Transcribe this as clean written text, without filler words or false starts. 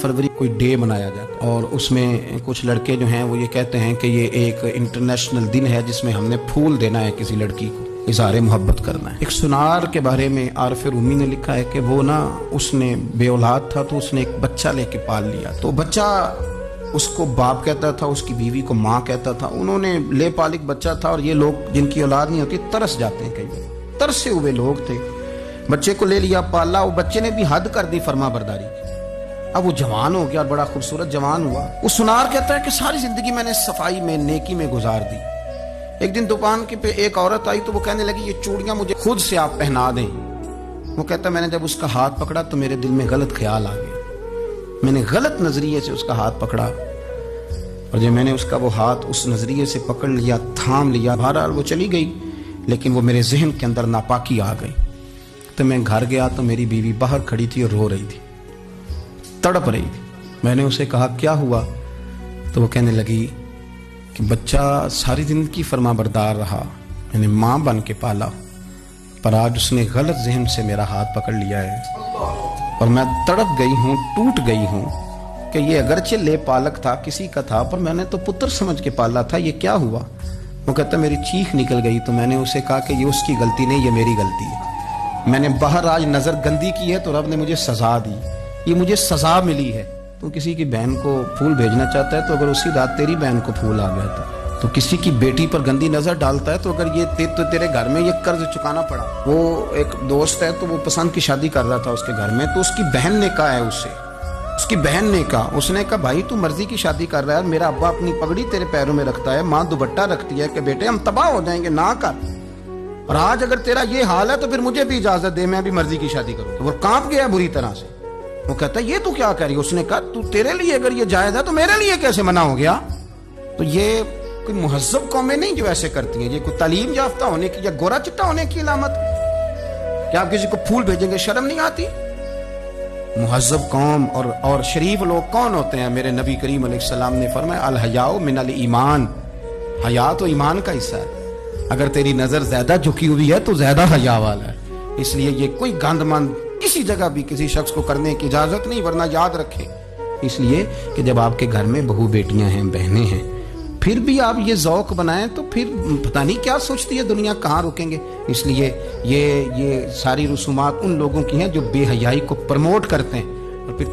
फरवरी कोई डे मनाया जाता है और उसमें कुछ लड़के जो हैं वो ये कहते हैं कि ये एक इंटरनेशनल दिन है जिसमें हमने फूल देना है किसी लड़की को, इज़हार मोहब्बत करना है। एक सुनार के बारे में आरिफ रूमी ने लिखा है कि वो ना उसने बे औलाद था तो उसने एक बच्चा लेके पाल लिया, तो बच्चा उसको बाप कहता था, उसकी बीवी को माँ कहता था। उन्होंने ले पालिक बच्चा था और ये लोग जिनकी औलाद नहीं होती तरस जाते हैं, कई बार तरसे हुए लोग थे। बच्चे को ले लिया, पाला, वो बच्चे ने भी हद कर दी फर्मा बरदारी की। अब वो जवान हो गया और बड़ा खूबसूरत जवान हुआ। वो सुनार कहता है कि सारी जिंदगी मैंने सफाई में नेकी में गुजार दी। एक दिन दुकान के पे एक औरत आई तो वो कहने लगी ये चूड़ियां मुझे खुद से आप पहना दें। वो कहता मैंने जब उसका हाथ पकड़ा तो मेरे दिल में गलत ख्याल आ गया, मैंने गलत नजरिए से उसका हाथ पकड़ा और जब मैंने उसका वो हाथ उस नजरिए से पकड़ लिया, थाम लिया, बहरहाल वो चली गई, लेकिन वो मेरे जहन के अंदर नापाकी आ गई। तो मैं घर गया तो मेरी बीवी बाहर खड़ी थी और रो रही थी, तड़प रही थी। मैंने उसे कहा क्या हुआ, तो वो कहने लगी कि बच्चा सारी जिंदगी फर्मा बरदार रहा, मैंने माँ बन के पाला, पर आज उसने गलत जहन से मेरा हाथ पकड़ लिया है और मैं तड़प गई हूँ, टूट गई हूँ कि ये अगरचे ले पालक था, किसी का था, पर मैंने तो पुत्र समझ के पाला था, ये क्या हुआ। वो कहता मेरी चीख निकल गई। तो मैंने उसे कहा कि ये उसकी गलती नहीं, ये मेरी गलती है। मैंने बाहर आज नजर गंदी की है तो रब ने मुझे सजा दी, ये मुझे सजा मिली है। तो किसी की बहन को फूल भेजना चाहता है तो अगर उसी रात तेरी बहन को फूल आ गया तो किसी की बेटी पर गंदी नजर डालता है तो अगर ये तो तेरे घर में ये कर्ज चुकाना पड़ा। वो एक दोस्त है तो वो पसंद की शादी कर रहा था उसके घर में, तो उसकी बहन ने कहा है उससे, उसकी बहन ने कहा, उसने कहा भाई तू मर्जी की शादी कर रहा है, मेरा अब्बा अपनी पगड़ी तेरे पैरों में रखता है, माँ दुपट्टा रखती है कि बेटे हम तबाह हो जाएंगे, ना कर। और आज अगर तेरा ये हाल है तो फिर मुझे भी इजाजत दे, मैं भी मर्जी की शादी करूं। तो वो कांप गया बुरी तरह से। वो कहता ये तू क्या करी। उसने कहा तू तेरे लिए अगर ये जायज है तो मेरे लिए कैसे मना हो गया। तो ये कोई मुहज्जब कौमें नहीं जो ऐसे करती हैं, ये कोई तालीम याफ्ता होने की या गोरा चिट्टा होने की अलामत। क्या आप किसी को फूल भेजेंगे, शर्म नहीं आती। मुहज्जब कौम और शरीफ लोग कौन होते हैं। मेरे नबी करीम अलैहिस्सलाम ने फरमाया अल हयाउ मिनल ईमान, हया तो ईमान का हिस्सा है। अगर तेरी नजर ज्यादा झुकी हुई है तो ज्यादा हया वाला है। इसलिए ये कोई गंदमंद किसी जगह भी किसी शख्स को करने की इजाजत नहीं, वरना याद रखें इसलिए कि जब आपके घर में बहू बेटियां हैं, बहनें हैं, फिर भी आप ये जौक बनाएं तो फिर पता नहीं क्या सोचती है दुनिया, कहाँ रुकेंगे। इसलिए ये सारी रसूमात उन लोगों की हैं जो बेहयाई को प्रमोट करते हैं और फिर